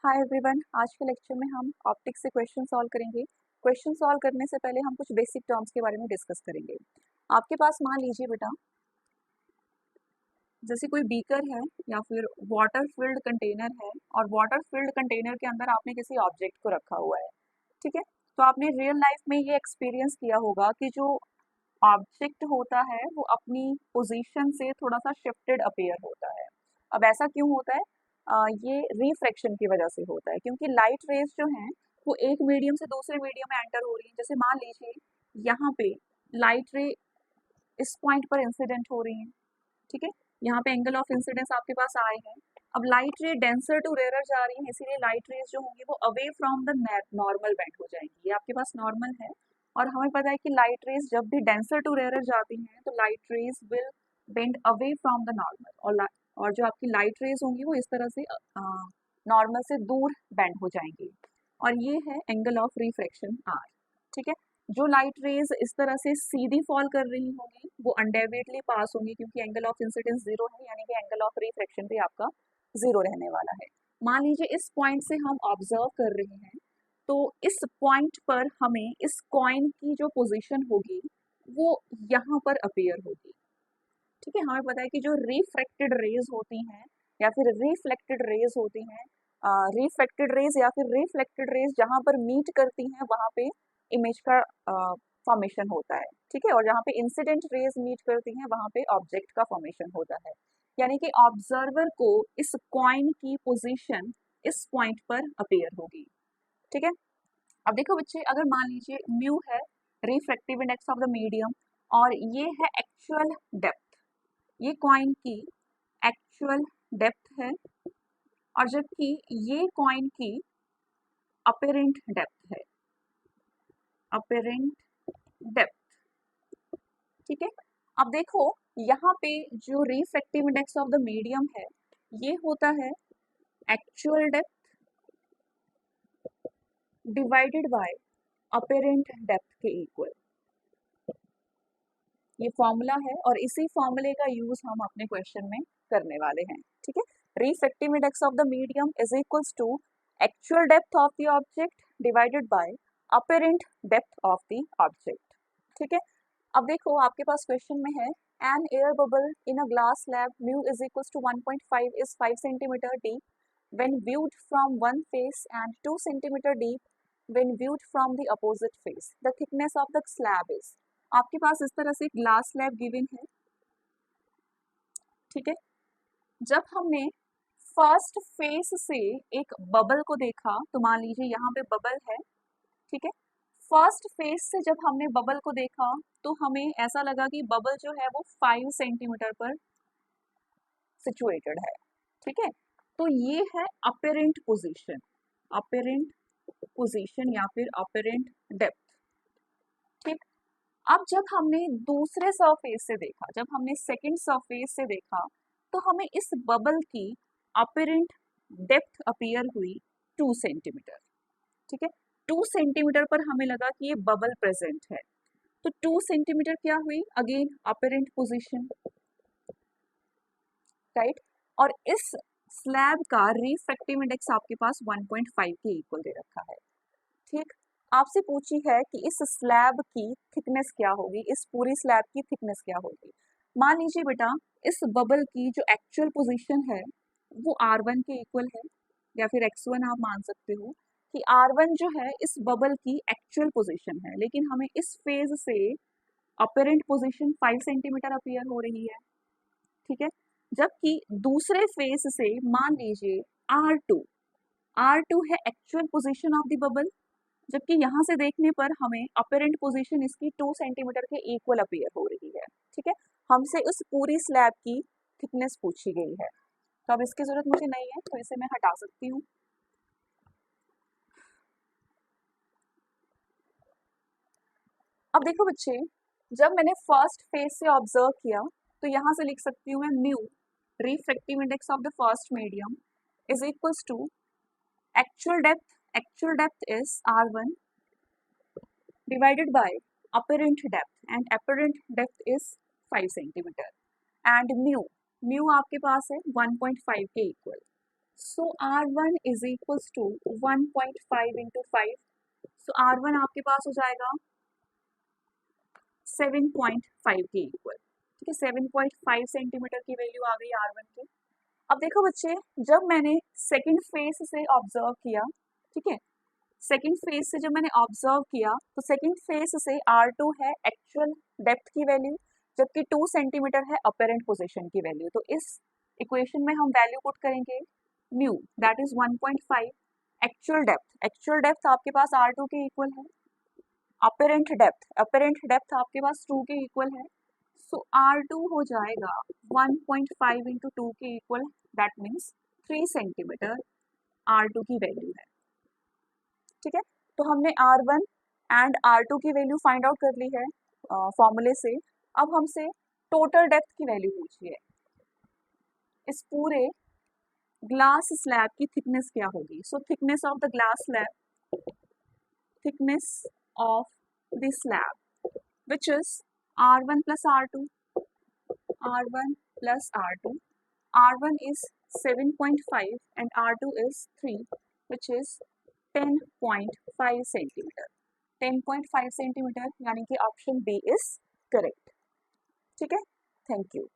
Hi everyone, आज के lecture में हम ऑप्टिक्स से क्वेश्चन सॉल्व करेंगे। क्वेश्चन सॉल्व करने से पहले हम कुछ बेसिक टर्म्स के बारे में डिस्कस करेंगे। आपके पास मान लीजिए बेटा, जैसे कोई बीकर है या फिर वाटर फिल्ड कंटेनर है और वाटर फिल्ड कंटेनर के अंदर आपने किसी ऑब्जेक्ट को रखा हुआ है। ठीक है, तो आपने रियल लाइफ में ये एक्सपीरियंस किया होगा कि जो ऑब्जेक्ट होता है वो अपनी पोजीशन से थोड़ा सा शिफ्टेड अपीयर होता है। अब ऐसा क्यों होता है? ये रिफ्रैक्शन की वजह से होता है, क्योंकि लाइट रेज जो हैं वो एक मीडियम से दूसरे मीडियम में एंटर हो रही है। जैसे मान लीजिए यहाँ पे लाइट रे इस पॉइंट पर इंसिडेंट हो रही है। ठीक है, यहाँ पे एंगल ऑफ इंसिडेंस आपके पास आए हैं। अब लाइट रे डेंसर टू रेयर जा रही है, इसीलिए लाइट रेज जो होंगी वो away from the normal bend हो जाएंगी। ये आपके पास नॉर्मल है और हमें पता है कि लाइट रेज जब भी डेंसर टू रेयर जाती हैं तो light rays will bend away from the normal, और जो आपकी लाइट रेज होंगी वो इस तरह से नॉर्मल से दूर बेंड हो जाएंगी। और ये है एंगल ऑफ रिफ्रैक्शन आर। ठीक है, जो लाइट रेज इस तरह से सीधी फॉल कर रही होंगी वो अनडेविएटली पास होंगी, क्योंकि एंगल ऑफ इंसिडेंस जीरो है, यानी कि एंगल ऑफ रिफ्रैक्शन भी आपका जीरो रहने वाला है। मान लीजिए इस पॉइंट से हम ऑब्जर्व कर रहे हैं, तो इस पॉइंट पर हमें इस कॉइन की जो पोजीशन होगी वो यहाँ पर अपीयर होगी। ठीक है, हमें पता है कि जो रिफ्रैक्टेड रेज होती हैं या फिर रिफ्लेक्टेड रेज होती हैं, रिफ्रैक्टेड रेज या फिर रिफ्लेक्टेड रेज जहाँ पर मीट करती हैं वहाँ पे इमेज का फॉर्मेशन होता है। ठीक है, और जहाँ पे इंसिडेंट रेज मीट करती हैं वहाँ पे ऑब्जेक्ट का फॉर्मेशन होता है, यानी कि ऑब्जर्वर को इस कॉइन की पोजीशन इस पॉइंट पर अपीयर होगी। ठीक है, अब देखो बच्चे, अगर मान लीजिए म्यू है refractive index of the medium और ये है एक्चुअल डेप्थ, ये कॉइन की एक्चुअल डेप्थ है, और जबकि ये कॉइन की अपेरेंट डेप्थ है, अपेरेंट डेप्थ। ठीक है, अब देखो यहाँ पे जो refractive index of the medium है ये होता है actual depth divided by apparent depth के इक्वल। ये फॉर्मूला है और इसी फॉर्मूले का यूज हम अपने क्वेश्चन में करने वाले हैं। ठीक है, refractive index of the medium is equals to actual depth of the object divided by apparent depth of the object. ठीक है, अब देखो आपके पास क्वेश्चन में है an air bubble in a glass slab mu is equals to 1.5 is 5 centimetre deep when viewed from one face and 2 centimeter deep when viewed from the opposite face. The thickness of the slab is। आपके पास इस तरह से glass slab given है। ठीक है, जब हमने first face से एक बबल को देखा तो मान लीजिए यहाँ पे बबल है। ठीक है, फर्स्ट फेस से जब हमने बबल को देखा तो हमें ऐसा लगा कि बबल जो है वो 5 सेंटीमीटर पर सिचुएटेड है। ठीक है, तो ये है अपेरेंट पोजीशन, अपेरेंट पोजीशन या फिर अपेरेंट डेप्थ। ठीक, अब जब हमने दूसरे सरफेस से देखा, जब हमने सेकंड सरफेस से देखा तो हमें इस बबल की अपेरेंट डेप्थ अपीयर हुई 2 सेंटीमीटर। ठीक है, 2 सेंटीमीटर पर हमें लगा कि ये बबल प्रेजेंट है, तो 2 सेंटीमीटर क्या हुई, अगेन अपेरेंट पोजीशन, राइट। और इस स्लैब का रिफ्रैक्टिव इंडेक्स आपके पास 1.5 के इक्वल दे रखा है। ठीक, आपसे पूछी है कि इस स्लैब की थिकनेस क्या होगी, इस पूरी स्लैब की थिकनेस क्या होगी। मान लीजिए बेटा, इस बबल की जो एक्चुअल पोजीशन है वो R1 के इक्वल है, या फिर X1 आप मान सकते हो कि R1 जो है इस बबल की एक्चुअल पोजीशन है, लेकिन हमें इस फेज से अपेरेंट पोजीशन 5 सेंटीमीटर अपीयर हो रही है। ठीक है, जबकि दूसरे फेज से मान लीजिए R2 है actual position of the bubble, जबकि यहाँ से देखने पर हमें अपेरेंट पोजीशन इसकी 2 सेंटीमीटर के इक्वल अपीयर हो रही है। ठीक है, हमसे उस पूरी स्लैब की थिकनेस पूछी गई है, तो अब इसकी जरूरत मुझे नहीं है तो इसे मैं हटा सकती हूँ। अब देखो बच्चे, जब मैंने फर्स्ट फेज से ऑब्जर्व किया तो यहाँ से लिख सकती हूँ मैं mu refractive index of the first medium is equals to actual depth is R1 divided by apparent depth, and apparent depth is 5 centimetre, and mu आपके पास है 1.5 के equal. So R1 is equals to 1.5 into 5, so R1 आपके पास हो जाएगा 7.5 के equal. ठीक है, 7.5 सेंटीमीटर की वैल्यू आ गई R1 की। अब देखो बच्चे, जब मैंने सेकंड फेस से ऑब्जर्व किया, ठीक है, सेकंड फेस से जब मैंने ऑब्जर्व किया तो सेकंड फेस से R2 है एक्चुअल डेप्थ की वैल्यू, जबकि 2 सेंटीमीटर है अपेरेंट पोजीशन की वैल्यू। तो इस इक्वेशन में हम वैल्यू पुट करेंगे mu, that is 1.5 actual depth आपके पास R2 के इक्वल है, अपेरेंट डेप्थ आपके पास 2 के इक्वल है। सो R2 हो जाएगा 1.5 इंटू 2 के equal, that means 3 centimetre R2 की वैल्यू है। ठीक है, तो हमने R1 एंड R2 की वैल्यू फाइंड आउट कर ली है फॉर्मूले से। अब हमसे टोटल डेप्थ की वैल्यू पूछी है। इस पूरे ग्लास स्लैब की थिकनेस क्या होगी? So thickness of the glass slab, thickness of the slab which is R1 plus R2, R1 plus R2. R1 is 7.5 and R2 is 3, which is 10.5 centimetre. 10.5 centimetre, यानी कि option B is correct. ठीक है, thank you.